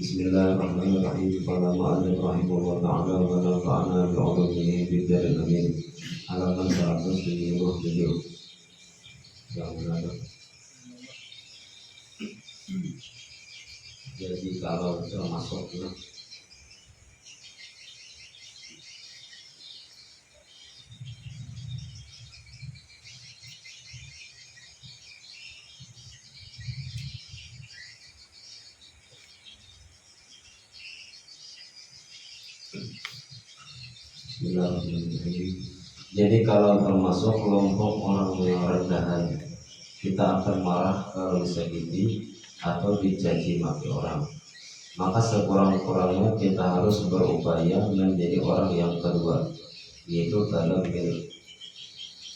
Bismillahirrahmanirrahim. Qala ma'alif rahimahullah ta'ala wa nafa'ana bi'ulumihi bidzaril amin. Halaman 177. Yang benar. Jadi kalau termasuk jadi kalau termasuk kelompok orang yang rendahan, kita akan marah kalau disakiti atau dicaci maki orang. Maka sekurang-kurangnya kita harus berupaya menjadi orang yang kedua, yaitu dalam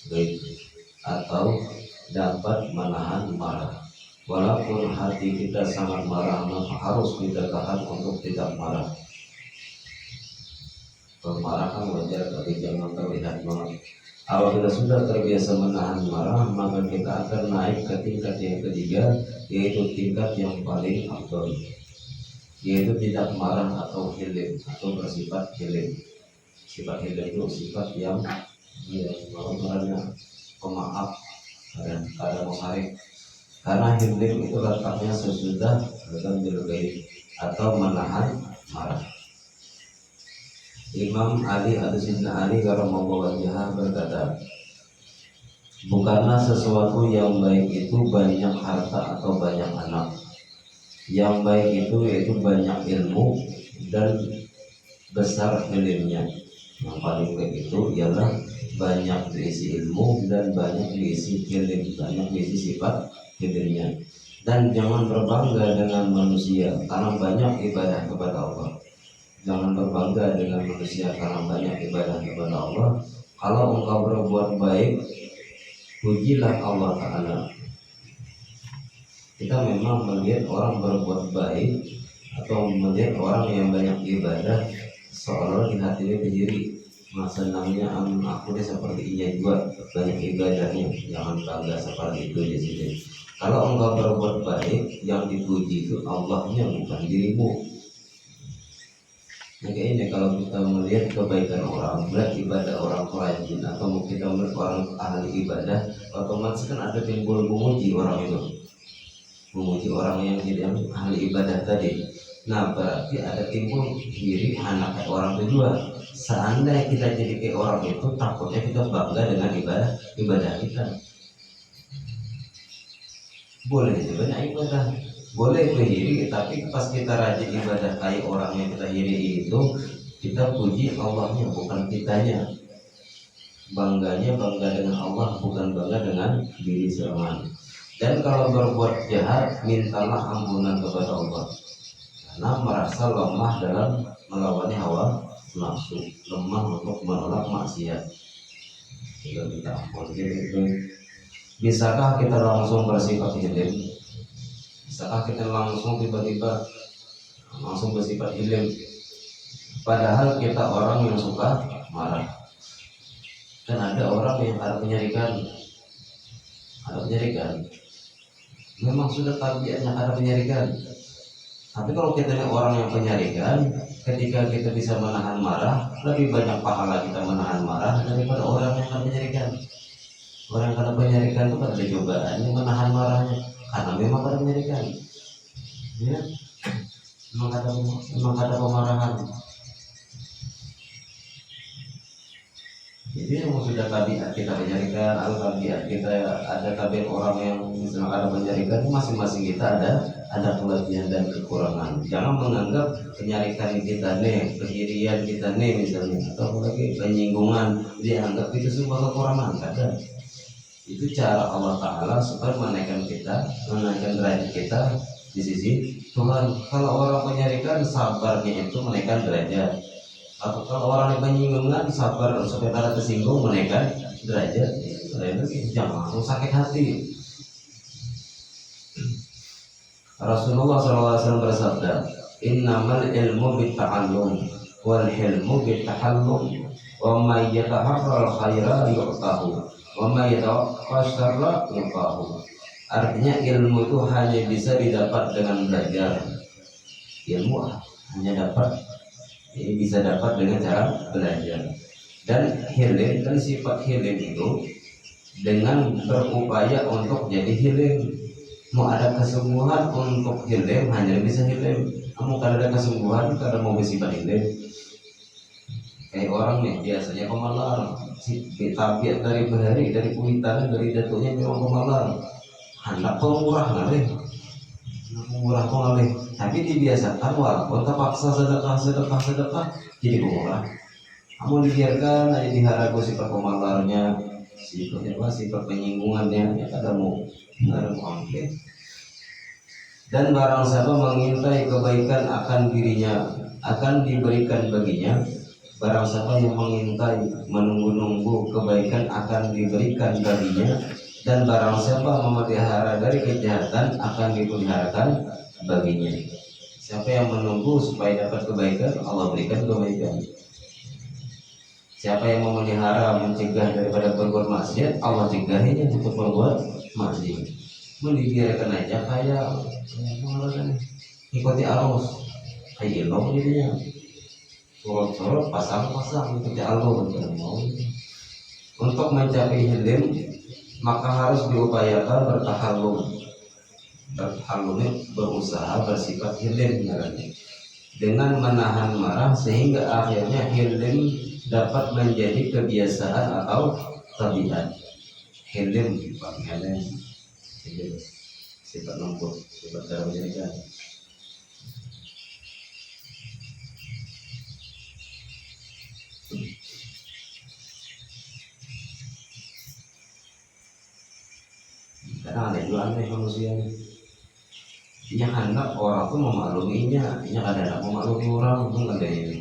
baik atau dapat menahan marah. Walaupun hati kita sangat marah, maka harus kita tahan untuk tidak marah. Kemarahan wajar tapi jangan terlihat banget. Kalau kita sudah terbiasa menahan marah, maka kita akan naik ke tingkat yang ketiga, yaitu tingkat yang paling afdal, yaitu tidak marah atau hilim atau bersifat hilim. Sifat hilim itu sifat yang merupakan pemaaf dan kadang muharib. Karena hilim itu letaknya sesudah dan dilebih atau menahan marah. Imam Ali Ad-Sidna Ali Karamallahu wajhah berkata, bukanlah sesuatu yang baik itu banyak harta atau banyak anak. Yang baik itu yaitu banyak ilmu dan besar ilmunya. Yang paling baik itu ialah banyak diisi ilmu dan banyak diisi ilmu, banyak diisi sifat ilmunya. Dan jangan berbangga dengan manusia karena banyak ibadah kepada Allah. Jangan berbangga dengan manusia karena banyak ibadah kepada Allah. Kalau engkau berbuat baik, pujilah Allah Ta'ala. Kita memang melihat orang berbuat baik atau melihat orang yang banyak ibadah seolah di hatinya sendiri, senangnya aku dia seperti ini juga banyak ibadahnya. Jangan bangga seperti itu di sini. Kalau engkau berbuat baik, yang dipuji itu Allahnya bukan dirimu. Maka ini kalau kita melihat kebaikan orang, melihat ibadah orang rajin atau kita melihat orang ahli ibadah, otomatis kan ada timbul memuji orang itu, memuji orang yang jadi ahli ibadah tadi. Nah berarti ada timbul diri anak orang kedua. Seandainya kita jadi kayak orang itu, takutnya kita bangga dengan ibadah kita. Boleh banyak ibadah, boleh iri, tapi pas kita rajin ibadah kayak orang yang kita iri itu, kita puji Allahnya bukan kitanya. Bangganya bangga dengan Allah, bukan bangga dengan diri sendiri. Dan kalau berbuat jahat, mintalah ampunan kepada Allah, karena merasa lemah dalam melawan hawa nafsu, lemah untuk menolak maksiat. Kita minta ampun. Bisakah kita langsung bersifat hilim? Bisakah kita langsung tiba-tiba langsung bersifat hilim? Padahal kita orang yang suka marah. Kan ada orang yang ada penyarikan. Memang sudah tabiatnya ada penyarikan. Tapi kalau kita lihat orang yang penyarikan, ketika kita bisa menahan marah, lebih banyak pahala kita menahan marah daripada orang yang ada penyarikan. Orang yang ada penyarikan itu kan ada cobaannya menahan marahnya, karena memang ada penyarikan. Ya, memang ada pemarahan. Jadi yang sudah tabiat kita penyarikan, atau tabiat kita ada tabiat orang yang misalnya ada penyarikan, masing-masing kita ada kelebihan dan kekurangan. Jangan menganggap penyarikan kita nih, kehirian kita nih misalnya, atau lagi penyinggungan dianggap itu sebuah kekurangan. Ada. Itu cara Allah Ta'ala supaya menaikkan derajat kita di sisi Tuhan. Kalau orang penyarikan, sabarnya itu menaikkan derajat. Atau kalau orang yang penyinggungan, sabar supaya tidak tersinggung, menaikkan derajat. Jangan langsung sakit hati. Rasulullah SAW bersabda, innamal ilmu bitta'allum wal hilmu bittahallum wa may yataharral khaira yu'tahu wa may yatawassarra yu'tahu. Artinya ilmu itu hanya bisa didapat dengan belajar, ilmu hanya dapat ini bisa dapat dengan cara belajar. Dan healing dan sifat healing itu dengan berupaya untuk jadi healing. Mau ada kesembuhan untuk healing hanya bisa healing. Kamu kalau ada kesembuhan kalau mau bersifat healing. Kayak orang nih biasanya pemalar, si tabiat dari bahari, dari kulitan, dari datunya memang pemalar. Hendak pemurah ngalih, murah ngalih. Tapi dibiasakan walaupun terpaksa sedekah jadi pemurah. Kamu dibiarkan aja diharagu sifat pemalarnya, sifat penyinggungannya, ya kada mau konflik. Dan barang siapa mengintai kebaikan akan dirinya akan diberikan baginya. Barang siapa yang mengintai menunggu-nunggu kebaikan akan diberikan baginya. Dan barang siapa memelihara dari kejahatan akan dipeliharakan baginya. Siapa yang menunggu supaya dapat kebaikan, Allah berikan kebaikan. Siapa yang memelihara mencegah daripada berbuat maksiat, Allah cegahinya untuk berbuat maksiat. Dibiarkan aja kayak ikuti arus, kayak ilmu jadinya. Sorot-sorot, pasang-pasang ikuti alur mau. Untuk mencapai hilim maka harus diupayakan bertahallum. Bertahallum berusaha bersifat hilim dengan menahan marah sehingga akhirnya hilim dapat menjadi kebiasaan atau tabiat. Hilim sifat lembut, sifat cara menjadikan. Karena ada juga aneh manusia. Dia hendak orang tuh memakluminya, dia kadang memaklumi orang itu ada ini.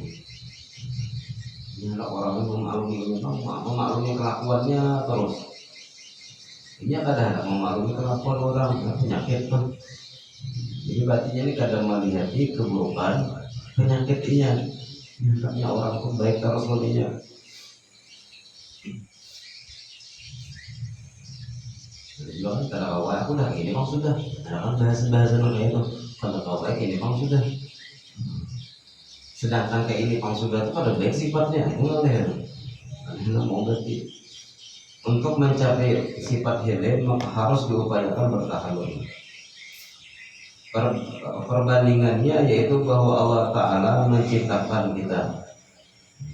Dia hendak orang itu memaklumi kelakuannya terus. Dia kadang memaklumi kelakuan orang, penyakit tuh. Jadi berarti ini kadang melihat keburukan penyakitnya. Hendaknya orang pun baik terus melihatnya. Juga kan kata kau aku dah ini memang sudah. Ada kan bahasa-bahasa kayak itu. Kata kau baik ini memang sudah. Sedangkan kayak ini memang sudah itu pada baik sifatnya. Itu nggak leher. Nggak mau berarti. Untuk mencapai sifat hilim maka harus diupayakan bertahallum. Perbandingannya yaitu bahwa Allah Ta'ala menciptakan kita.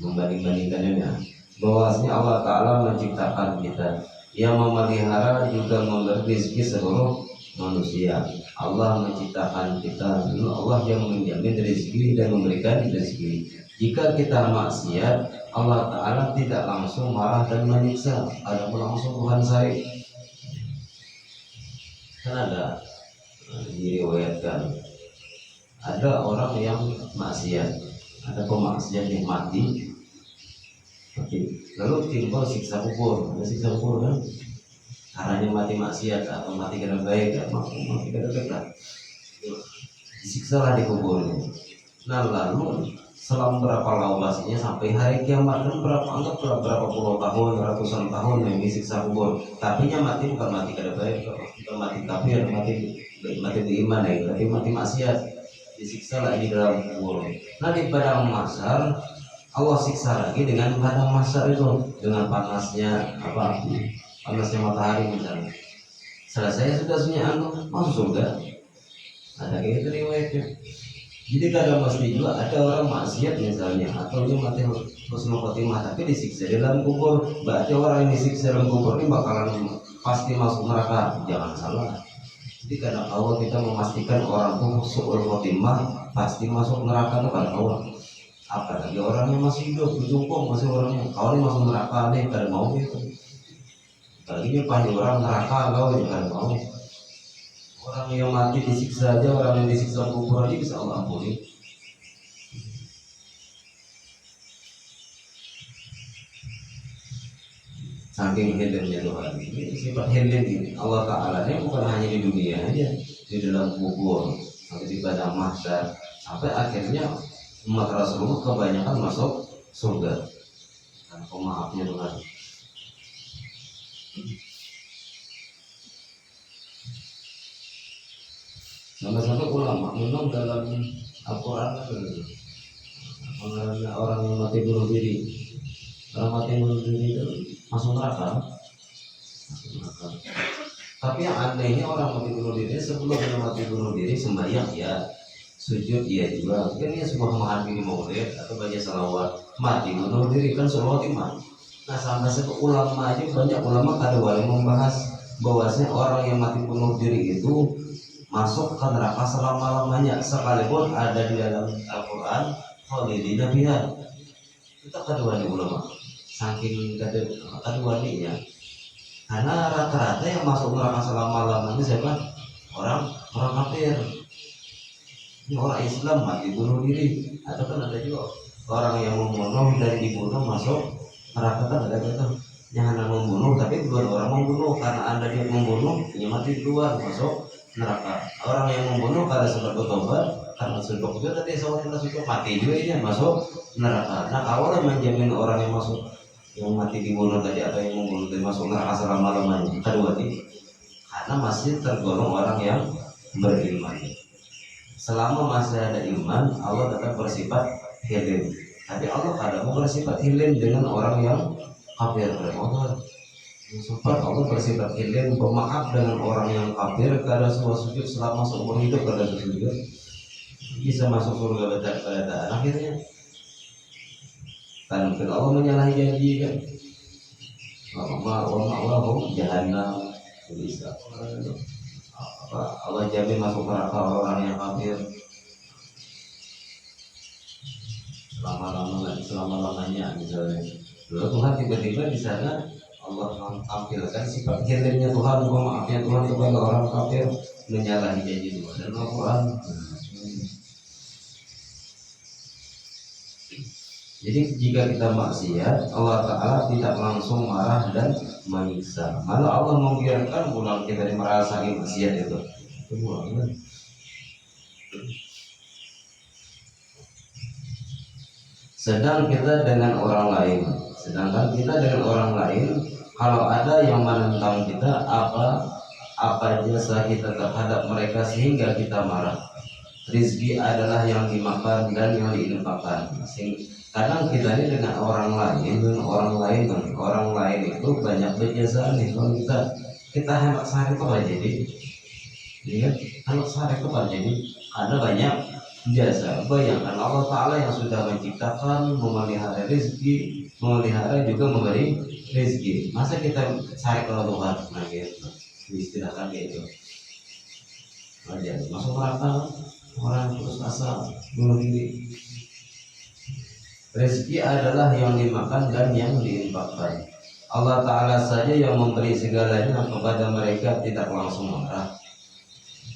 Membanding-bandingkannya bahwasanya Allah Ta'ala menciptakan kita, yang memelihara juga memberi rezeki seluruh manusia. Allah menciptakan kita, Allah yang menjamin rezeki dan memberikan rezeki. Jika kita maksiat, Allah Ta'ala tidak langsung marah dan menyiksa, ada langsung Tuhan saya. Kan ada diriwayatkan ada orang yang maksiat, ada pemaksiat yang mati, lalu timbul siksa kubur. Ada siksa kubur kan? Caranya mati maksiat atau mati karena baik, mati karena baik, disiksa lah di kuburnya. Nah lalu selama berapa laulasinya sampai hari kiamat kan berapa puluh tahun, ratusan tahun yang disiksa kubur. Tapi mati bukan mati karena baik, bukan mati kafir, mati beriman tapi mati maksiat, disiksa lagi di dalam kubur. Nah di padang mahsyar Allah siksa lagi dengan padang mahsyar itu, dengan panasnya panasnya matahari misalnya. Selesai sudah masuk surga. Ada kayak itu riwayatnya. Jadi kadang mesti juga ada orang maksiat misalnya, atau dia mati husnul khotimah tapi disiksa di dalam kubur. Berarti orang yang disiksa dalam kubur ini bakalan pasti masuk neraka. Jangan salah. Jadi karena Allah kita memastikan orang itu husnul khotimah pasti masuk neraka itu karena Allah. Apalagi orang yang masih hidup, berjungkung masih orangnya, kalau ini masuk neraka nih kada mau gitu. Apalagi ini panggil orang neraka kau ya kada mau. Orang yang mati disiksa aja, orang yang disiksa kubur aja bisa Allah ampuni. Saking hilimnya Tuhan. Ini sifat hilim ini Allah Ta'ala ini bukan hanya di dunia aja, di dalam kubur, sampai di padang mahsyar, sampai akhirnya umat Rasulullah kebanyakan masuk surga. Dan pemaafnya Tuhan. Sampai-sampai ulama memang dalam Al-Quran orang yang mati bunuh diri, orang mati bunuh diri itu masuk neraka. Tapi yang anehnya orang mati bunuh diri sebelum dia mati bunuh diri sembahyang ya, sujud iya juga. Mungkin dia sebuah menghadiri maulid atau baca salawat, mati bunuh diri kan salawat iman. Nah sampai ke ulama aja banyak ulama kadang membahas bahwasanya orang yang mati bunuh diri itu masuk ke neraka selama-lamanya, sekalipun ada di dalam Al-Quran khalidina fiha. Itu kedua ulama saking keduanya, karena rata-rata yang masuk neraka selama-lamanya siapa? Orang kafir. Ini orang Islam mati bunuh diri, atau kan ada juga orang yang membunuh dan dibunuh masuk neraka, kan ada gitu yang hanya membunuh tapi dua orang membunuh, karena anda dia membunuh dia mati duluan masuk neraka. Orang yang membunuh karena sempat bertobat, karena sudah juga tadi seorang sudah mati juga ini masuk neraka. Nah kalau menjamin orang yang masuk yang mati dibunuh tadi atau yang membunuh tadi masuk neraka selama-lamanya, kedua ini karena masih tergolong orang yang beriman. Selama masih ada iman, Allah tetap bersifat hilim. Tapi Allah kadang mau bersifat hilim dengan orang yang kafir. Allah sempat Allah bersifat hilim, pemaaf dengan orang yang kafir karena semua sujud selama seumur hidup pada sujud bisa masuk surga pada akhirnya. Kan Allah menyalahi janji kan. Ma'wahum jahannam bisa. Allah jamin masuk neraka orang yang kafir selama-lamanya misalnya. Lalu Tuhan tiba-tiba di sana Allah tampilkan sifat hilimnya Tuhan, maafnya Tuhan kepada orang kafir menyalahi janji Tuhan dan Al-Quran. Jadi jika kita maksiat, Allah Ta'ala tidak langsung marah dan menyiksa, malah Allah membiarkan pulang kita merasai maksiat itu. Sedangkan kita dengan orang lain, kalau ada yang menentang kita, apa jasa kita terhadap mereka sehingga kita marah. Rizki adalah yang dimakan dan yang diinfakkan. Kadang kita ini dengan orang lain itu banyak berjasa nih. Kalau kita hemat sehari itu aja jadi, hemat sehari itu aja jadi ada banyak jasa. Bayangkan Allah Ta'ala yang sudah menciptakan, memelihara rezeki, memelihara juga memberi rezeki. Masa kita cari kalau Tuhan, nah gitu, istilahkan gitu. Aja masuk neraka orang putus asa bunuh diri. Rezeki adalah yang dimakan dan yang diinfakkan. Allah Ta'ala saja yang memberi segalanya kepada mereka tidak langsung marah.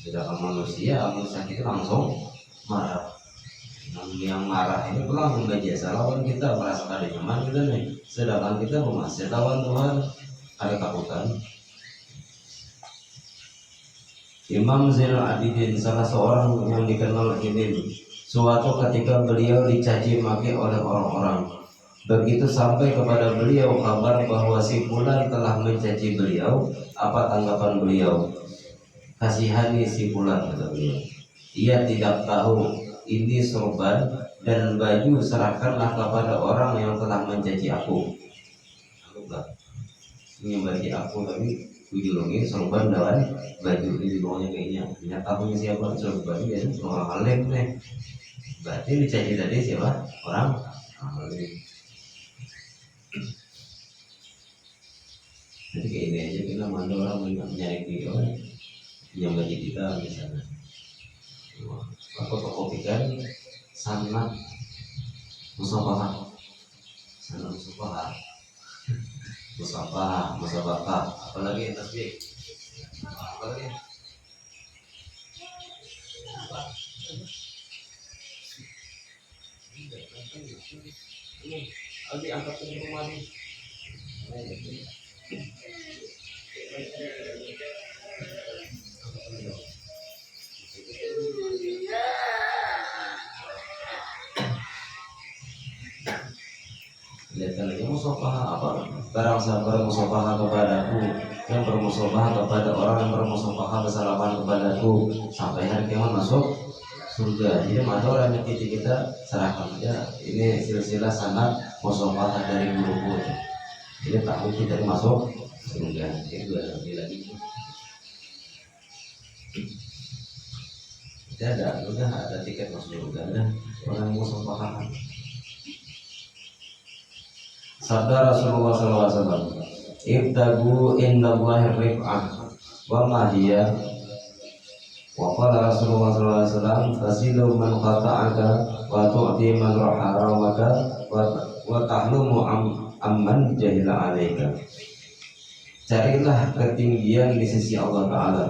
Sedangkan manusia kita langsung marah. Yang marah ini pulang membajasa lawan kita, merasa ada nyaman kita nih. Sedangkan kita masih lawan Tuhan, ada ketakutan. Imam Zainul Abidin salah seorang yang dikenal ini, suatu ketika beliau dicaci maki oleh orang-orang. Begitu sampai kepada beliau kabar bahwa si fulan telah mencaci beliau, apa tanggapan beliau? Kasihani si fulan, kata beliau. Ia tidak tahu ini sorban dan baju serahkanlah kepada orang yang telah mencaci aku. Ini bagi aku tapi ujungnya sorban dan baju ini bawahnya kayaknya. Tidak tahunya siapa sorban, biasanya orang alim nih. Berarti dicaci tadi siapa? Orang alim. Jadi kayak ini aja, kita mandor orang mencari video yang bagi kita misalnya. Aku kopikan sanad musabahah, apalagi tasbih, apalagi lagi angkat ke rumah nih. Lihatkan lagi musafah apa? Barang siapa bermusafah kepadaku, yang bermusafah kepada orang yang bermusafah bersalaman kepadaku, sampai hari kiamat masuk surga. Jadi ada orang nyakiti kita, serahkan aja. Ini silsilah sanad mushafah dari guru. Jadi tahu kita masuk surga. Itu lagi. Tidak ada tiket masuk surga. Ada orang mushafah. Sabda Rasulullah SAW, ibtagu indallahi rif'ah wa mahiyah. Wa qala Rasulullah SAW, tasilu man qata'aka wa tu'ti man haramaka wa tahlumu amman jahila alaika. Carilah ketinggian di sisi Allah Ta'ala.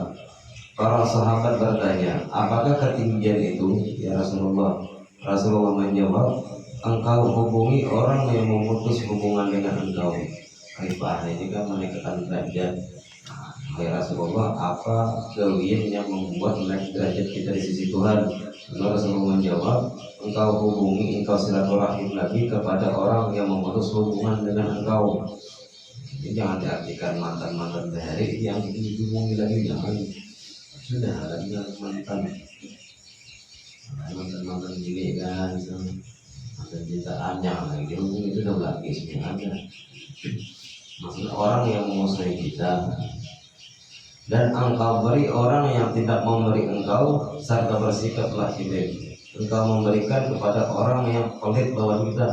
Para sahabat bertanya, apakah ketinggian itu ya Rasulullah? Rasulullah menjawab, engkau hubungi orang yang memutus hubungan dengan engkau. Rifah ini kan menaikkan derajat. Ya Rasulullah, apa kewian yang membuat naik derajat kita di sisi Tuhan? Rasulullah menjawab, engkau hubungi, engkau silaturahim lagi kepada orang yang memutus hubungan dengan engkau. Jadi jangan diartikan mantan-mantan dari yang dihubungi lagi, jangan. Sudah lagi mantan gini kan, mantan cintaan jangan lagi dihubungi, itu udah lagi sudah ada. Maksudnya orang yang memusuhi kita, dan engkau beri orang yang tidak memberi engkau, serta bersikaplah hilim. Engkau memberikan kepada orang yang pelit lawan kita,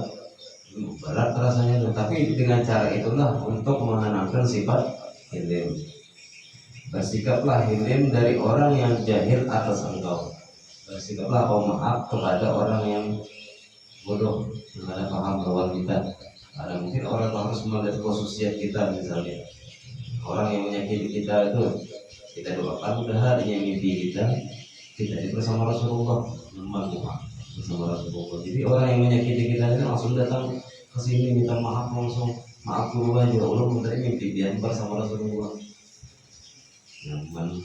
berat rasanya, tapi dengan cara itulah untuk menanamkan sifat hilim. Bersikaplah hilim dari orang yang jahil atas engkau. Bersikaplah pemaaf kepada orang yang bodoh, yang ada paham lawan kita. Ada mungkin orang harus melihat khususiyat kita, misalnya orang yang menyakiti kita itu kita doakan mudah-mudahan yang mimpi kita bersama Rasulullah, bersama Rasulullah. Jadi orang yang menyakiti kita itu langsung datang ke sini minta maaf, langsung maaf dulu aja, Allah minta mimpi dia bersama Rasulullah. Nyaman.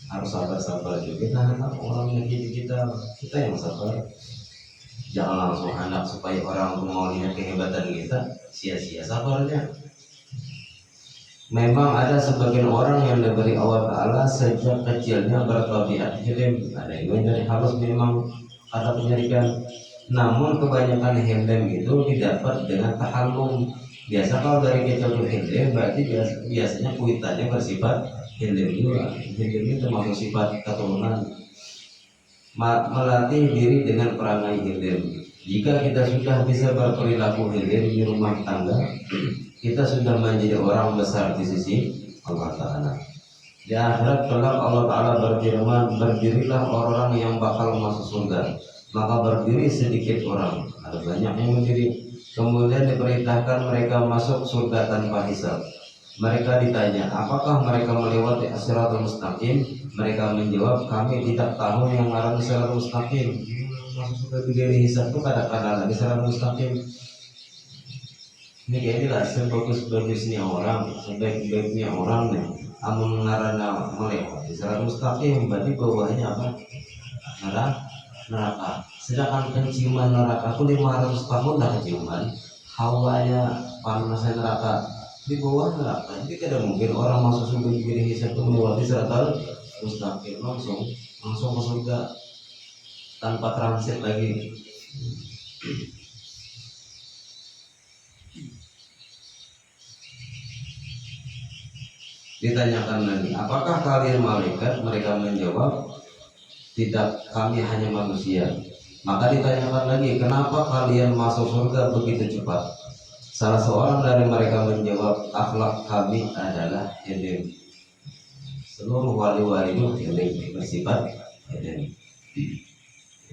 Harus sabar-sabar juga. Kita orang menyakiti kita yang sabar. Jangan langsung hendak supaya orang mau lihat kehebatan kita, sia-sia sabarnya. Memang ada sebagian orang yang diberi Allah Ta'ala sejak kecilnya bertabiat hilim. Ada yang dari halus memang ada penyarikan. Namun kebanyakan hilim itu didapat dengan tahallum. Biasa kalau dari kecil itu hilim, berarti biasanya kuitannya bersifat hilim juga. Hilim itu termasuk sifat keturunan. Melatih diri dengan perangai hilim. Jika kita sudah bisa berperilaku hilim di rumah tangga, kita sudah menjadi orang besar di sisi Allah Ta'ala. Di akhirat kelak Allah Ta'ala berfirman, berdirilah orang yang bakal masuk surga. Maka berdiri sedikit orang, ada banyak yang berdiri. Kemudian diperintahkan mereka masuk surga tanpa hisab. Mereka ditanya, apakah mereka melewati as-siratal mustaqim? Mereka menjawab, kami tidak tahu yang arah as-siratal mustaqim. Masuk surga berdiri hisab itu kadang-kadang lagi as-siratal mustaqim. Ini kayak inilah sebagus-bagusnya orang, sebaik-baiknya orang nih. Amun ngarana melewati as-siratal mustaqim, berarti bawahnya apa? Neraka. Sedangkan penciuman neraka aku 500 tahun dah keciuman. Hawanya panasnya neraka di bawah neraka. Jadi tidak mungkin orang masuk surga diberi hisab itu melewati siratal mustaqim, langsung ke surga tanpa transit lagi. Ditanyakan lagi, apakah kalian malaikat? Mereka menjawab, tidak, kami hanya manusia. Maka ditanyakan lagi, kenapa kalian masuk surga begitu cepat? Salah seorang dari mereka menjawab, akhlak kami adalah hilim. Seluruh wali-wali itu hilim, bersifat hilim.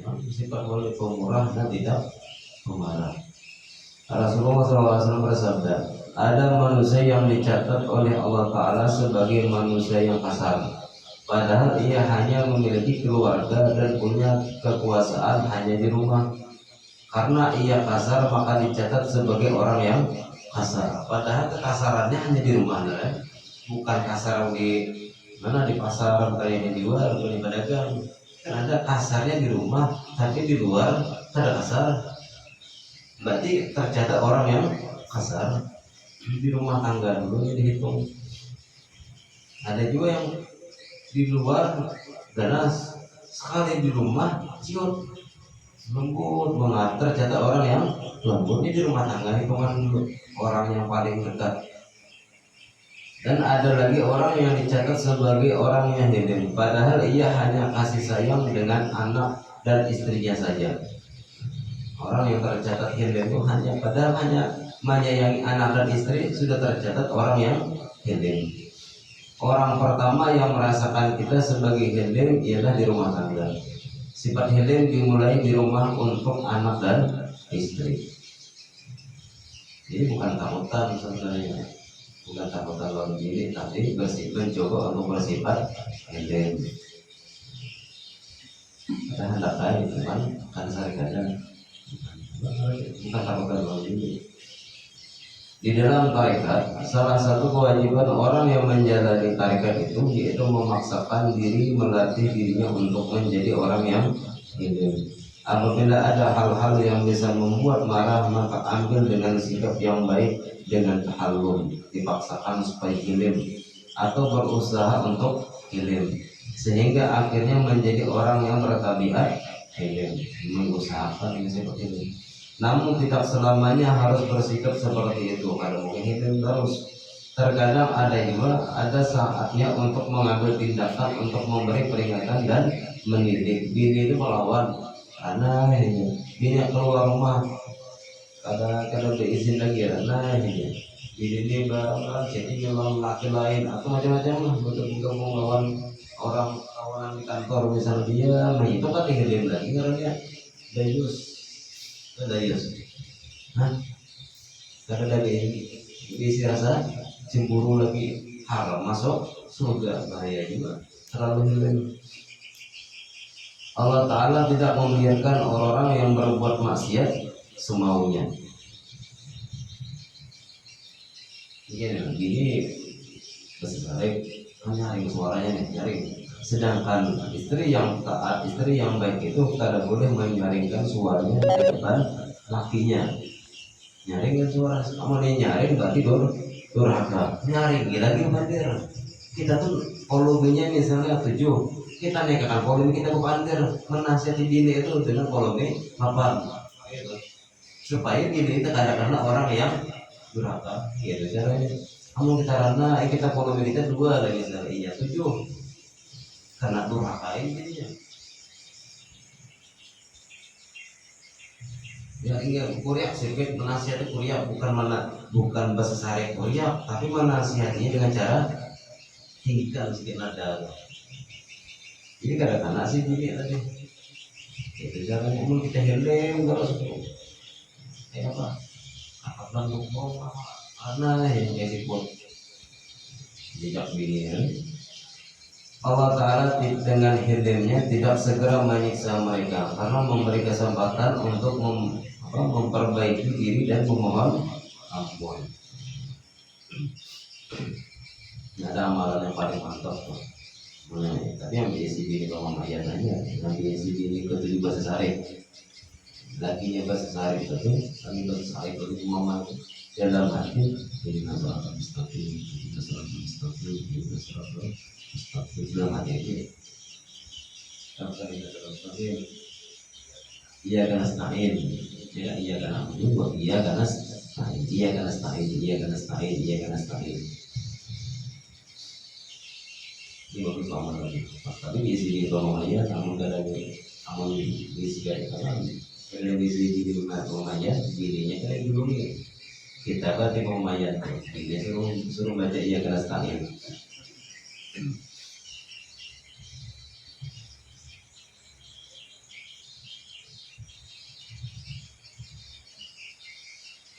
Bersifat wali pemurah dan tidak pemarah. Rasulullah SAW bersabda, ada manusia yang dicatat oleh Allah Ta'ala sebagai manusia yang kasar, padahal ia hanya memiliki keluarga dan punya kekuasaan hanya di rumah. Karena ia kasar maka dicatat sebagai orang yang kasar. Padahal kekasarannya hanya di rumah, bukan kasar di mana, di pasar, kayak di luar, atau di pedagang. Kan ada kasarnya di rumah, tapi di luar ada kasar. Berarti tercatat orang yang kasar. Di rumah tangga dulu dihitung. Ada juga yang di luar ganas, sekali di rumah ciut lembut banget, ternyata orang yang lembut ini di rumah tangga itu kan orang yang paling dekat. Dan ada lagi orang yang dicatat sebagai orang yang hilim, padahal ia hanya kasih sayang dengan anak dan istrinya saja. Orang yang tercatat hilim itu padahal hanya menyayangi anak dan istri sudah tercatat orang yang hilim. Orang pertama yang merasakan kita sebagai hilim ialah di rumah tangga. Sifat hilim dimulai di rumah untuk anak dan istri. Jadi bukan takutan sebenarnya, bukan takutan lawan diri, tapi mencoba untuk bersifat hilim. Kita hendak kaya teman kan sehari kadang bukan takutan lawan diri. Di dalam tarekat, salah satu kewajiban orang yang menjalani tarekat itu yaitu memaksakan diri, melatih dirinya untuk menjadi orang yang hilim. Apabila ada hal-hal yang bisa membuat marah, maka ambil dengan sikap yang baik dengan tahallum, dipaksakan supaya hilim atau berusaha untuk hilim, sehingga akhirnya menjadi orang yang bertabiat hilim, mengusahakan yang seperti ini. Namun tidak selamanya harus bersikap seperti itu. Kalau mungkin hilim terus, terkadang ada saatnya untuk mengambil tindakan untuk memberi peringatan dan mendidik. Bini itu melawan karena bini keluar rumah kada berizin lagi karena bini ini jadi memang laki lain atau macam-macam lah, betul-betul melawan orang kawan di kantor misalnya dia, itu kan hilim lagi karena dia Dayus, karena dari isi rasa cemburu lagi haram masuk surga, bahaya juga terlalu hilim. Allah Ta'ala tidak membiarkan orang yang berbuat maksiat semaunya. Gini bersebaik nyaring suaranya nih, nyaring. Sedangkan istri yang taat, istri yang baik itu tidak boleh menyaringkan suaranya di depan lakinya. Nyaringkan suara, kamu nih nyaring berarti durhaka. Nyaring lagi bandir. Kita tuh volume-nya misalnya 7, kita naikkan volume kita bandir, menasihati bini itu dengan volume 8, supaya bini itu kadang-kadang orang yang durhaka, gitu caranya. Kamu kita karena kita volume kita 2 lagi misalnya, iya 7. Karena durhakain jadinya. Ya iya Korea sedikit menasihati Korea bukan bahasa sehari Korea, tapi menasihatinya dengan cara tinggikan sedikit nada. Jadi kadang-kadang sih gini tadi. Itu jangan ngomong kita helm terus kayak apa? Apa ngomong karena yang jadi buat jejak bini. Allah Ta'ala dengan hilimnya tidak segera menyiksa mereka karena memberi kesempatan untuk memperbaiki diri dan memohon ampun. Ada amalan yang paling mantap tuh. Tapi yang biasa bini kalau mayat aja, yang biasa bini ke 7 bahasa sehari, lakinya bahasa sehari itu, kami bahasa sehari itu mama dalam hati jadi nama mustaqim, kita selalu mustaqim, kita selalu mustaqim dalam hati ini. Kalau kita selalu mustaqim, iya karena stain, iya karena buat iya karena stain, iya karena stain, iya karena stain, iya karena stain. Ini bagus banget lagi. Tapi di sini tolong aja, kamu gak ada kamu di sini karena di sini di rumah aja, dirinya kayak dulu nih. Kita kan tipe mayat, dia suruh baca iya keras tangan.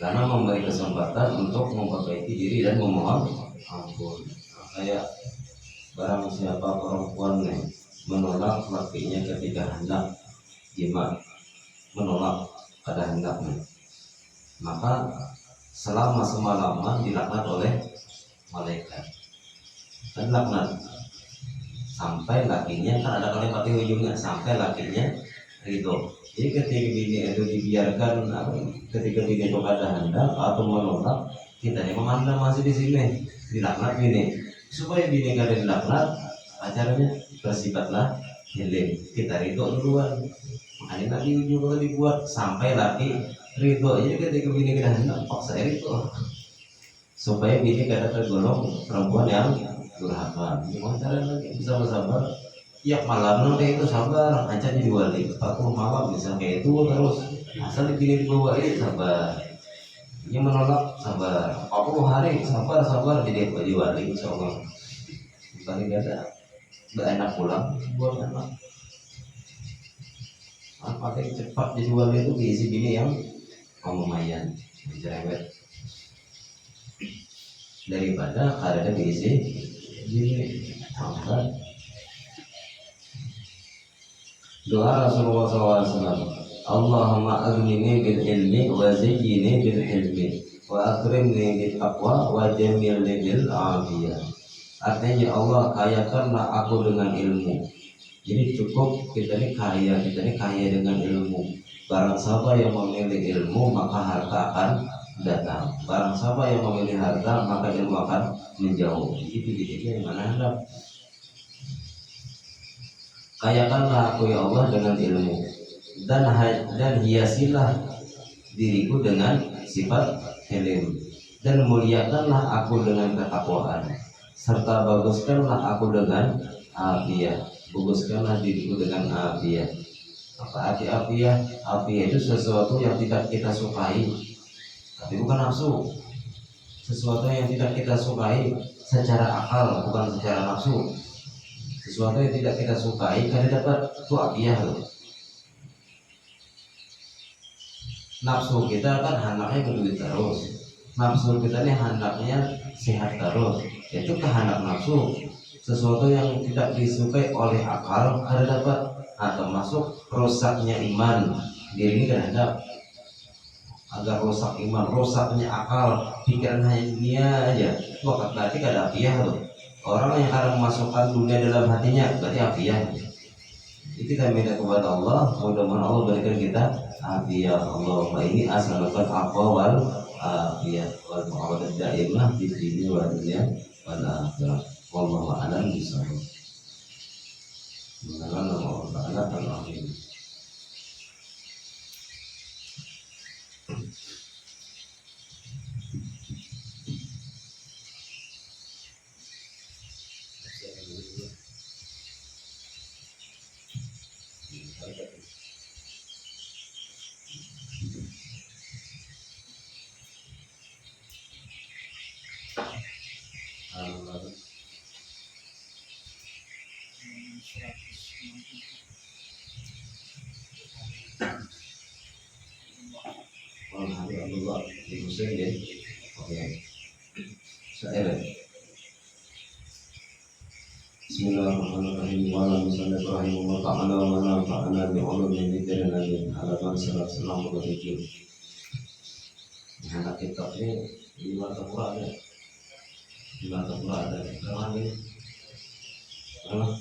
Karena memberi kesempatan untuk memperbaiki diri dan memohon ampun. Kayak barang siapa perempuan nih menolak lakinya ketika hendak jima, menolak pada hendaknya, maka selama semalaman dilaknat oleh malaikat dan laknat sampai lakinya, kan ada kalimat di ujungnya, sampai lakinya ridho. Jadi ketika bini itu dibiarkan, ketika bini itu ada hendak atau menolak, kita yang memandang masih di sini dilaknat bini, supaya bini kada dilaknat, acaranya bersifatlah Hilm, kita ridho duluan. Makanya Nabi juga dibuat sampai laki ridho. Jadi ketika bini kita hendak paksa ridho supaya bini kada tergolong perempuan yang durhaka. Gimana caranya bisa bersabar? Tiap malam nanti itu sabar, aja jadi wali. 40 malam bisa kayak itu terus. Asal dipilih dibawa sabar. Ini menolak sabar. 40 hari sabar jadi wali insya Allah. Bukan tidak ada enak pulang buat anak. Paling cepat dijual itu diisi bini yang lumayan cerewet daripada kada diisi bini sampai doa Rasulullah SAW. Allahumma aghnini bil ilmi wa zayyini bil hilmi wa akrimni bil taqwa wa jamilni bil afiyah. Artinya ya Allah, kayakanlah aku dengan ilmu. Jadi cukup kita ini kaya dengan ilmu. Barang siapa yang memilih ilmu maka harta akan datang. Barang siapa yang memilih harta maka ilmu akan menjauh. Itu didiknya yang mana hendak. Kayakanlah aku ya Allah dengan ilmu dan hiasilah diriku dengan sifat hilm dan muliakanlah aku dengan ketakwaan serta baguskanlah aku dengan afiyah. Baguskanlah diriku dengan afiyah. Apa arti afiyah? Afiyah itu sesuatu yang tidak kita sukai, tapi bukan nafsu. Sesuatu yang tidak kita sukai secara akal, bukan secara nafsu. Sesuatu yang tidak kita sukai karena dapat itu afiyah loh. Nafsu kita kan handaknya berduit terus. Nafsu kita ini handaknya sehat terus. Itu kehendak nafsu. Sesuatu yang tidak disukai oleh akal ada dapat atau masuk rusaknya iman. Diri ini kehendak agar rusak iman, rusaknya akal, pikiran hanya dunia aja. Wah, berarti kada afiyah loh. Orang yang akan memasukkan dunia dalam hatinya berarti afiyah. Itu kita minta kepada Allah, mudah-mudahan Allah berikan kita afiyah. Allahumma ini as'alukan afwa wal afiyah wal mu'awadah daimah di dunia wal dunia wal akhirah. Wallahu a'lam bishawab. Mengenal nama Allah Ta'ala al-Akhir. Alhamdulillah di musim ya. Oke. Saya Bismillahirrahmanirrahim. Wa ala sallallahu wa ta'ala wa nafa'ana bi ulumi dzikrin nabi halaman 167. Anak kitab ini di mata Quran ya. Di mata Quran ada berapa ini? Berapa?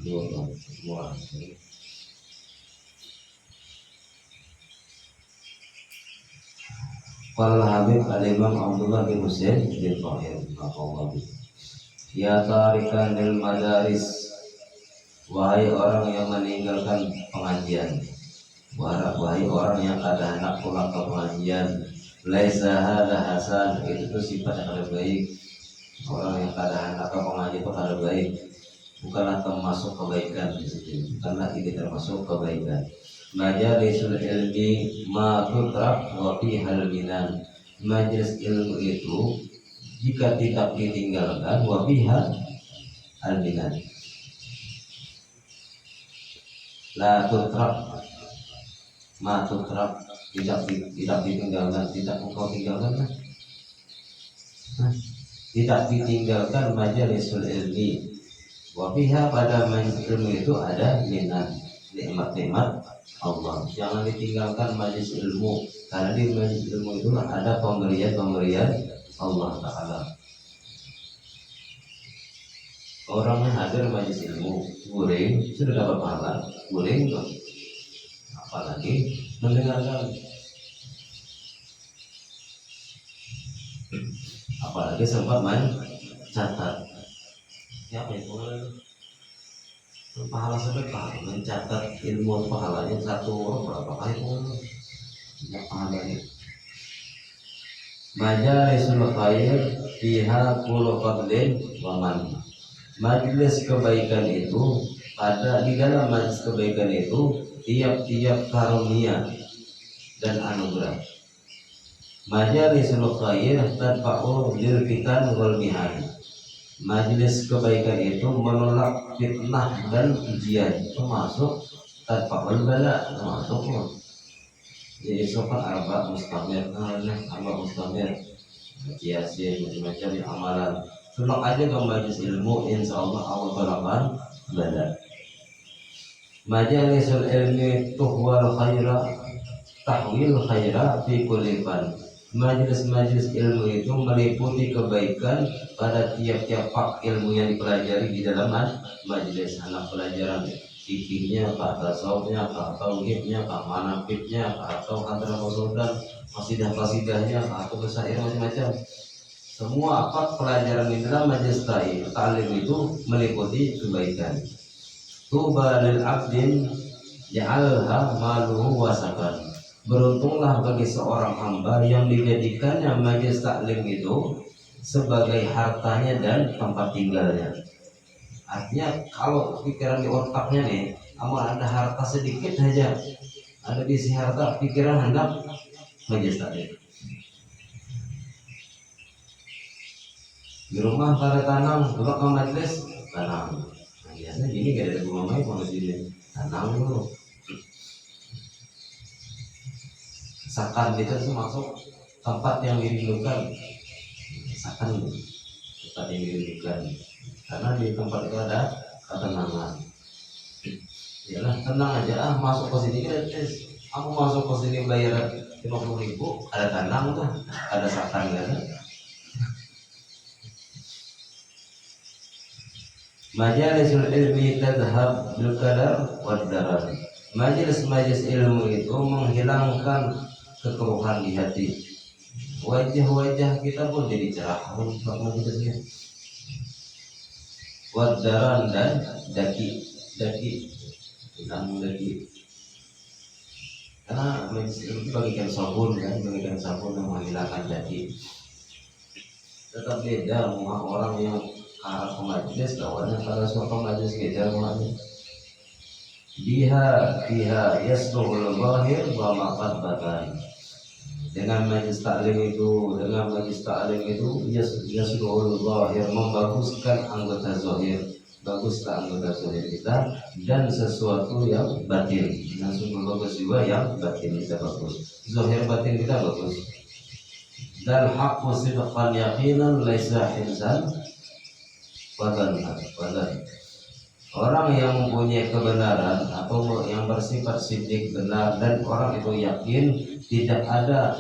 202. Qala Habib al-Imam Abdullah bin Husain bin Tahir rahimahullah. Ya tarikanil madaris, wahai orang yang meninggalkan pengajian, wahai orang yang kada hendak pulang ke pengajian, laisa hadza hasan, itu tuh sifat yang kada baik. Orang yang kada hendak ke pengajian itu kada baik, bukanlah termasuk kebaikan di situ, bukanlah ini termasuk kebaikan. Majalisul ilmi ma tutrak wa fihal minan. Majelis ilmu itu jika tidak ditinggalkan wa fihal minan. La tutrak ma tutrak, tidak ditinggalkan, tidak engkau tinggalkan kan? Tidak ditinggalkan majalisul ilmi wa fiha, pada majelis ilmu itu ada minan, nikmat-nikmat Allah. Jangan ditinggalkan majelis ilmu, karena di majelis ilmu itu ada pemberian Allah Ta'ala. Orang yang hadir majelis ilmu guring sudah dapat pahala, guring tuh. Apalagi mendengarkan, apalagi sempat main catat. Ya apa itu? pahala sedekah mencatat ilmu pahalanya satu orang berapa kali pun ya pahalanya. Majalisul khair fiha kullu fadlin wa man. Majelis kebaikan itu ada di dalam majelis kebaikan itu tiap-tiap karunia dan anugerah. Majalisul khair tadfa'u lil fitan wal mihan. Majelis kebaikan itu menolak fitnah dan ujian, termasuk tadfa'ul bala, termasuk jadi sopan arba mustamir, arba mustamir, kiasin macam-macam amalan. Selok aja ke majelis ilmu, insya Allah Allah balapan bala. Majalisul ilmi tuhwal khaira tahwil khaira fi kulli fan. Majelis-majelis ilmu itu meliputi kebaikan pada tiap-tiap pak ilmu yang dipelajari di dalam majelis. Anak pelajaran fikihnya, tasawufnya, tauhidnya, manaqibnya, atau hadrat dan qasidah-qasidahnya, atau bersair macam-macam. Semua pak pelajaran di dalam majelis ta'lim itu meliputi kebaikan. Tuba lil abdin ja'alha maluhu wasakan. Beruntunglah bagi seorang hamba yang dijadikannya majelis taklim itu sebagai hartanya dan tempat tinggalnya. Artinya kalau pikiran di otaknya nih, amal ada harta sedikit saja, ada isi harta, pikiran hendak majelis taklim. Di rumah pada tanam, kalau ke majelis tanam. Nah, biasanya gini gak ada bunga mai kalau di tanam dulu. Sakan itu masuk tempat yang dirindukan. Sakan tempat yang dirindukan. Karena di tempat itu ada ketenangan. Yalah tenang aja, masuk ke sini gratis. Aku masuk ke sini bayar 50.000, ada tanam tuh, ada sakan kan. Majalisul ilmi tadhhab bil qadar wad darar. Majelis-majelis ilmu itu menghilangkan kekeruhan di hati. Wajah-wajah kita pun jadi cerah. Wadaran dan daki. Karena majelis ilmu itu bagikan sabun kan, bagikan sabun yang menghilangkan daki. Tetap beda orang yang arah ke majelis lawannya pada suatu majelis beda mulanya. Biha yasluhul zahir wa maqad batan. Dengan majelis taklim itu yasluhul zahir, membaguskan anggota zahir, baguskan anggota zahir kita dan sesuatu yang batin. Langsung bagus juga yang batin kita bagus. Zahir batin kita bagus. Dan haqqu sidqan yaqinan laisa hinsan wadan. Orang yang mempunyai kebenaran atau yang bersifat siddiq benar dan orang itu yakin, tidak ada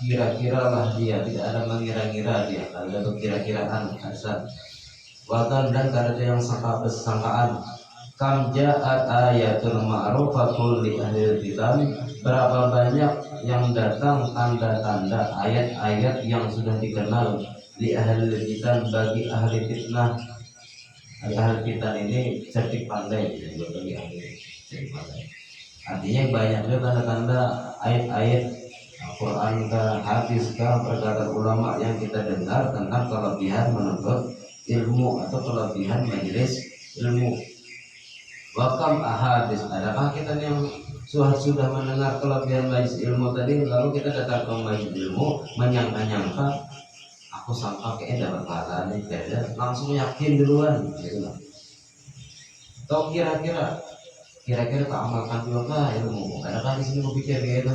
kira-kira lah dia, tidak ada mengira-ngira dia, tidak ada kira-kiraan asal wadan dan tidak ada yang sangkaan. Kam ja'at ayatul ma'rufatul li ahli kitab. Berapa banyak yang datang tanda-tanda ayat-ayat yang sudah dikenal li ahli kitab, bagi ahli fitnah. Ahli kitab ini cerdik pandai, bagi ahli cerdik pandai. Artinya banyaknya tanda-tanda ayat-ayat Al-Quran kah, hadis kah, perkataan ulama yang kita dengar tentang kelebihan menuntut ilmu atau kelebihan majelis ilmu. Wakam ahadis, adakah kita yang sudah mendengar kelebihan majelis ilmu tadi, lalu kita datang ke majelis ilmu menyangka-nyangka, aku sangka kayaknya dapat pahala nih, kayaknya langsung yakin duluan gitu lah. Atau kira-kira tak amalkan juga kah ilmu? Adakah di sini berpikir gitu?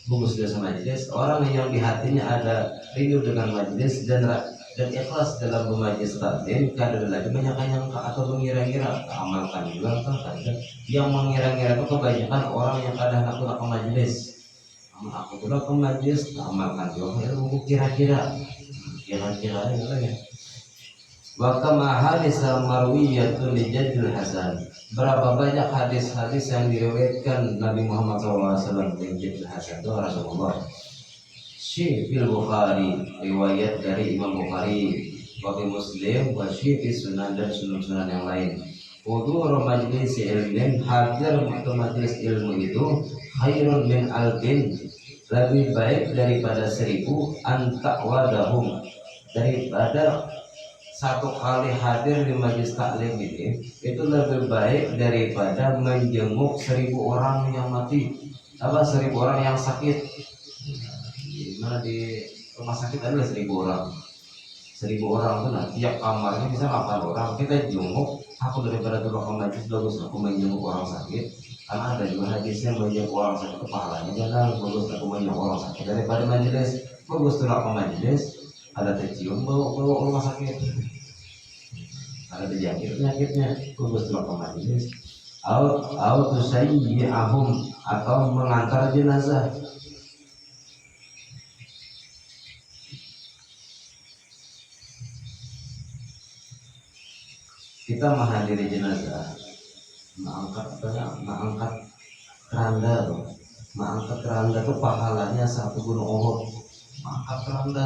Bagus dia sama majelis. Orang yang di hatinya ada rindu dengan majelis dan ikhlas dalam bermajelis taklim, kadang lagi menyangka-nyangka atau mengira-ngira tak amalkan juga kah? Kadang yang mengira-ngira itu kebanyakan orang yang kadang aku ke majelis. Aku tuh ke majelis tak amalkan juga ilmu, kira-kira gitu ya. Wa kama hadis marwiyatun li Jadil Hasan. Berapa banyak hadis-hadis yang diriwayatkan Nabi Muhammad SAW dari Jadil Hasan itu Rasulullah. Fil Bukhari, riwayat dari Imam Bukhari, wa Muslim, wa fi Sunan dan sunan-sunan yang lain. Hudur majlis ilmin, hadir ke majlis ilmu itu khairun min alfin, lebih baik daripada 1000, anta'wadahum, daripada satu kali hadir di majlis taklim ini itu lebih baik daripada menjenguk 1000 orang yang mati, 1000 orang yang sakit. Dimana di rumah sakit ada 1000 orang, 1000 orang itu nah tiap kamarnya bisa 8 orang. Kita jenguk, aku daripada turun ke majlis bagus aku menjenguk orang sakit, karena ada juga hadisnya menjenguk orang sakit itu pahalanya jangan bagus aku menjenguk orang sakit daripada majlis. Bagus turun ke majlis ada tercium bau rumah sakit, ada terjangkit penyakitnya, bagus turun ke majlis. Au tusayyi'ahum, atau mengantar jenazah. Kita menghadiri jenazah, mengangkat keranda tuh, tuh pahalanya 1 gunung Uhud. Mengangkat keranda,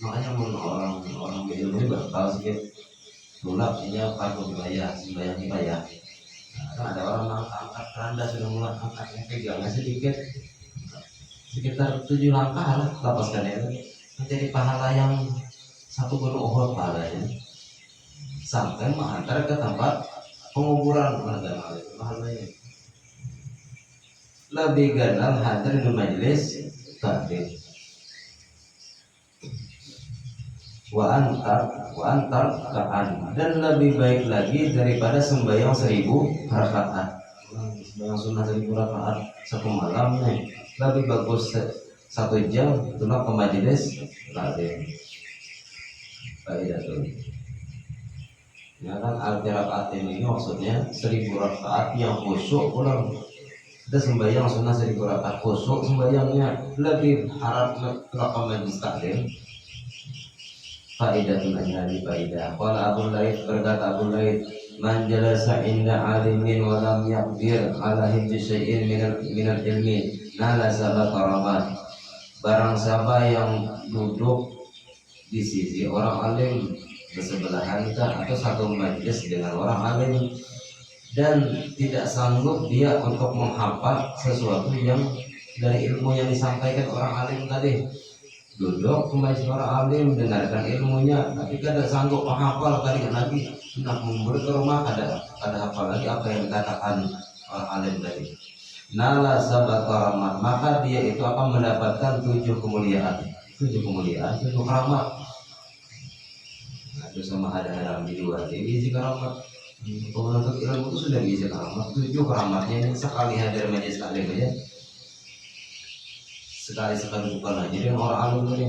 makanya orang berilmu ini baru tahu sih sulap ini fardu dibayar, sembahyang dibayar. Nah, kan ada orang mengangkat keranda sudah mulai angkatnya pegangnya sedikit, sekitar 7 langkah lah lepaskan itu menjadi pahala yang 1 gunung Uhud pahalanya. Sampai mengantar ke tempat penguburan pahalanya. Lebih ganal hadir di majelis taklim. Wa antar kaan, dan lebih baik lagi daripada sembahyang 1000 rakaat. Sembahyang sunnah 1000 rakaat 1 malam nih, lebih bagus 1 jam tolak ke majelis taklim. Faedah tuh. Ya kan al-rakaat ini maksudnya 1000 rakaat yang khusyuk pulang. Kita sembahyang sunnah 1000 rakaat khusyuk sembahyangnya, lebih harap ke majlis taklim. Faidatun ajhali faidah. Qala Abu Laith, berkata Abu Laith, man jalasa inda alimin wa lam yaqdir ala hifzi syai'in minal ilmi nala sabab karamat. Barang siapa yang duduk di sisi orang alim bersebelahan atau satu majlis dengan orang alim dan tidak sanggup dia untuk menghafal sesuatu yang dari ilmu yang disampaikan orang alim tadi, duduk ke majlis orang alim dengarkan ilmunya tapi tidak sanggup menghafal tadi lagi, hendak memberi ke rumah ada hafal lagi apa yang dikatakan orang alim tadi. Nala sabat karamat, maka dia itu akan mendapatkan 7 kemuliaan, 7 keramat. Itu sama ada dalam di luar, jadi isi keramat. Penuntut ilmu itu sudah bisa keramat, 7 keramatnya ini sekali hadir majlis taklim aja, sekali bukan aja dengan orang alim ini.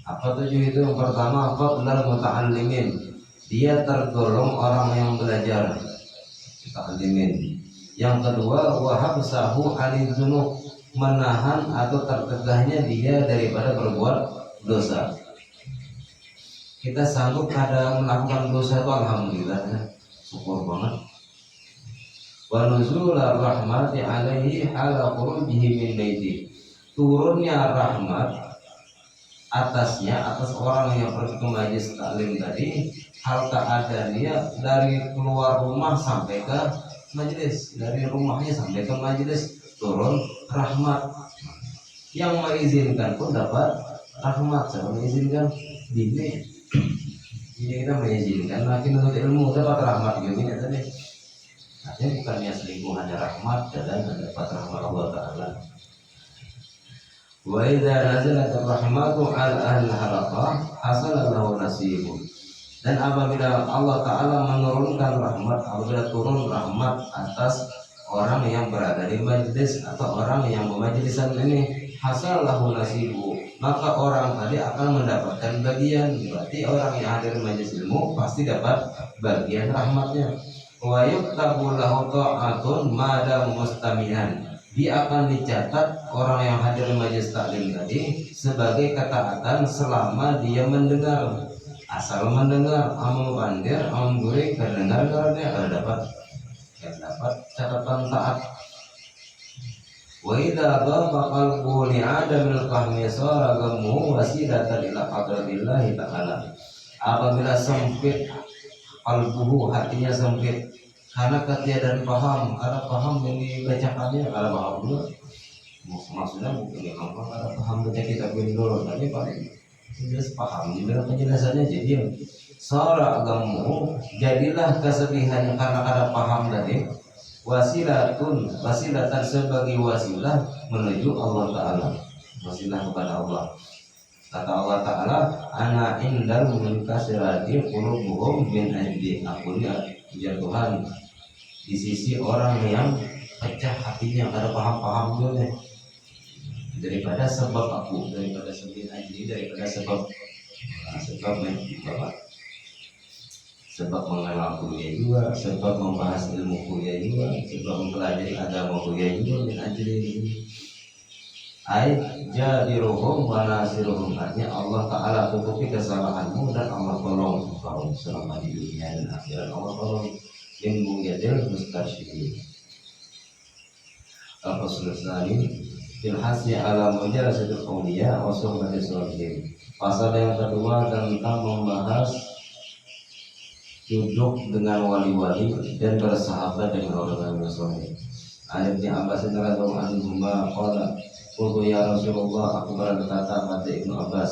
Apa 7 itu? Yang pertama, fadlal muta'allimin, dia tergolong orang yang belajar muta'allimin. Yang kedua, wahabsahu alizunub, menahan atau tertegahnya dia daripada berbuat dosa. Kita sanggup pada melakukan dosa itu alhamdulillah ya. Syukur banget. Wa nuzulur rahmati alaihi ala khurujihi min baiti, turunnya rahmat atas orang yang pergi ke majlis taklim tadi, hal keadaannya dari keluar rumah sampai ke majlis, dari rumahnya sampai ke majlis turun rahmat. Yang mengizinkan pun dapat rahmat. Siapa mengizinkan? Dini. Jadi kita mengizinkan lagi menuntut ilmu dapat rahmat gini ya tadi. Artinya bukannya selingkuh, hanya rahmat dan dapat rahmat Allah Ta'ala. Wa idza nazalat rahmatu al ahli halaqah hasala lahu nasibun. Dan apabila Allah Ta'ala menurunkan rahmat, apabila turun rahmat atas orang yang berada di majlis atau orang yang bermajlisan ini, hasal lahu nasibu, maka orang tadi akan mendapatkan bagian. Berarti orang yang hadir di majlis ilmu pasti dapat bagian rahmatnya. Wa yuktabu lahu ta'atun madam mustami'an, dia akan dicatat orang yang hadir di majlis taklim tadi sebagai ketaatan selama dia mendengar. Asal mendengar, amal bandir, amal gurih, kedengarannya akan dapat catatan taat. Wa idza dhaqa qalbu li'adamil fahmi sara ghammuhu wasilatan ila hadratillah ta'ala. Apabila sempit qalbuhu, hatinya sempit karena ketiadaan paham, karena paham yang dibacakannya karena paham juga. Maksudnya bukan memang karena paham baca kitab dulu, tapi paling jelas paham dalam penjelasannya. Jadi seorang agamu jadilah kesedihannya karena paham tadi wasilatan sebagai wasilah menuju Allah Ta'ala, wasilah kepada Allah. Kata Allah Ta'ala, ana indal munkasirati qulubuhum min ajli, aku lihat ujar Tuhan di sisi orang yang pecah hatinya karena paham-paham dulu, daripada sebab aku, daripada sebab ajli, daripada sebab sebab mengenal kuliah juga, sebab membahas ilmu kuliah juga, sebab mempelajari agama kuliah juga, min ajli ay jadiruhum wa nasiruhum, artinya Allah Ta'ala tutupi kesalahanmu dan Allah tolong kau selama di dunia dan akhirat. Allah tolong ilmu yadil mustarsyidin. Al-Fasl Tsani fil hasyi ala mujalasatil awliya wa suhbatis sholihin. Pasal yang kedua tentang membahas duduk dengan wali-wali dan bersahabat dengan orang-orang saleh. Ibnu Abbas radhiyallahu anhu qala qultu ya Rasulullah, aku berkata pada Ibnu Abbas,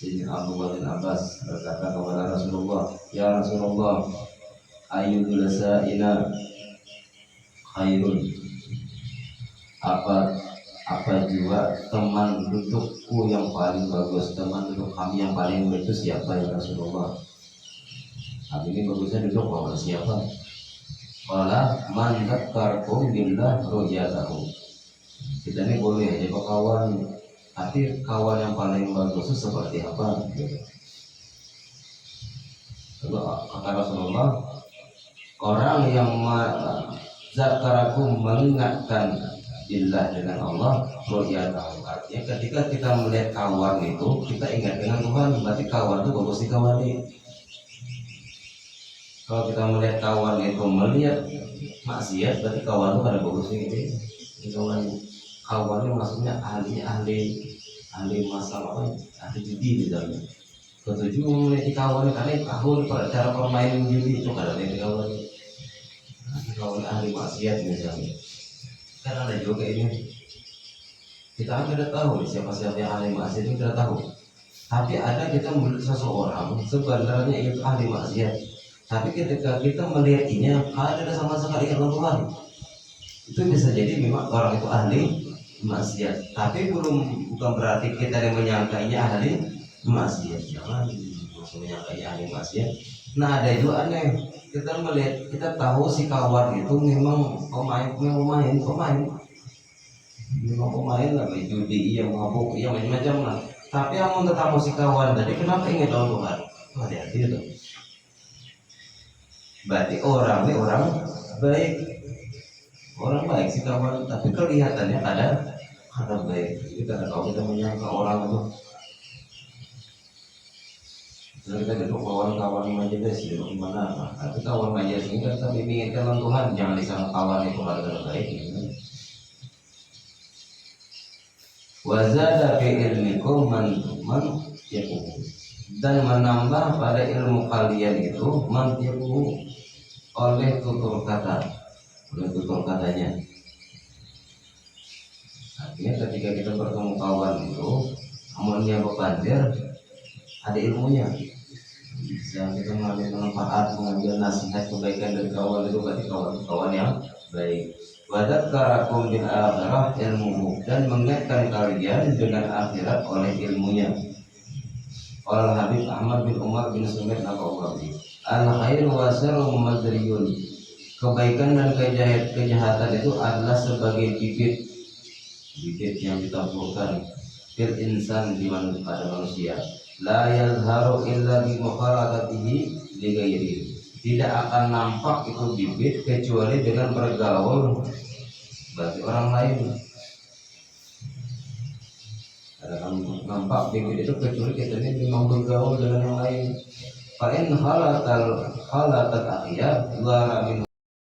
Sayyidina Abdullah bin Abbas berkata kepada Rasulullah, ya Rasulullah, ayyul lasaina khairun, apa juga teman dudukku yang paling bagus, teman duduk kami yang paling bagus siapa ya Rasulullah? Habis ini bagusnya duduk sama siapa? Qala man dzakarakum billah ru'yatahu. Kita ini boleh aja kawan, tapi kawan yang paling bagus itu seperti apa? Lalu kata Rasulullah, orang yang zakarakum, mengingatkan billah dengan Allah, ru'yatahu, artinya ketika kita melihat kawan itu kita ingat dengan Tuhan, berarti kawan itu bagus dikawani. Kalau kita melihat kawan itu melihat maksiat, berarti kawan itu ada bagusnya gitu. Kawannya maksudnya ahli masalah, ahli judi di dalamnya. Ketujuh memiliki kawan karena tahu cara permainan judi itu kadang ada kawan. Kawan ahli maksiat misalnya. Karena ada juga ini. Kita tidak tahu siapa-siapa yang ahli maksiat itu tidak tahu. Tapi ada kita melihat seseorang sebenarnya itu ahli maksiat. Tapi ketika kita melihatnya ada sama sekali dengan Tuhan, itu bisa jadi memang orang itu ahli maksiat. Tapi bukan berarti kita yang menyangkainya ahli maksiat. Jangan menyangkainya ahli maksiat. Nah ada itu aneh. Kita melihat, kita tahu si kawan itu memang pemain, memang pemain lah, judi, yang mabuk, yang macam-macam lah. Tapi yang tetap si kawan tadi, kenapa ingin tahu Tuhan? Hati-hati itu. Berarti orang ini orang baik si kawan, tapi kelihatannya ada baik. Kita kalau kita menyangka orang itu, kita duduk kawan majelis di mana, tapi kawan majelis ini kan tapi mengingatkan Tuhan, jangan disangka kawan itu ada baik. Wazada fi ilmikum man yaquhu, dan menambah pada ilmu kalian itu man yaquhu, oleh tutur katanya. Artinya ketika kita bertemu kawan itu, amalnya bepandir, ada ilmunya, bisa kita mengambil manfaat, mengambil nasihat kebaikan dari kawan itu, berarti kawan yang baik. Wadzakarakum bil akhirah ilmuhu, dan mengingatkan kalian dengan akhirat oleh ilmunya. Qala Habib Ahmad bin Umar bin Sumit Nabawi, al-khair wa syarru madriyun, kebaikan dan kejahatan itu adalah sebagai bibit yang ditaburkan fil insan pada manusia, la yazharu illa bi mukhalatatihi li ghairi, tidak akan nampak itu bibit kecuali dengan bergaul bagi orang lain. Ada nampak bibit itu kecuali kita ini memang bergaul dengan yang lain. Fa in khalatal akhiyar dhara min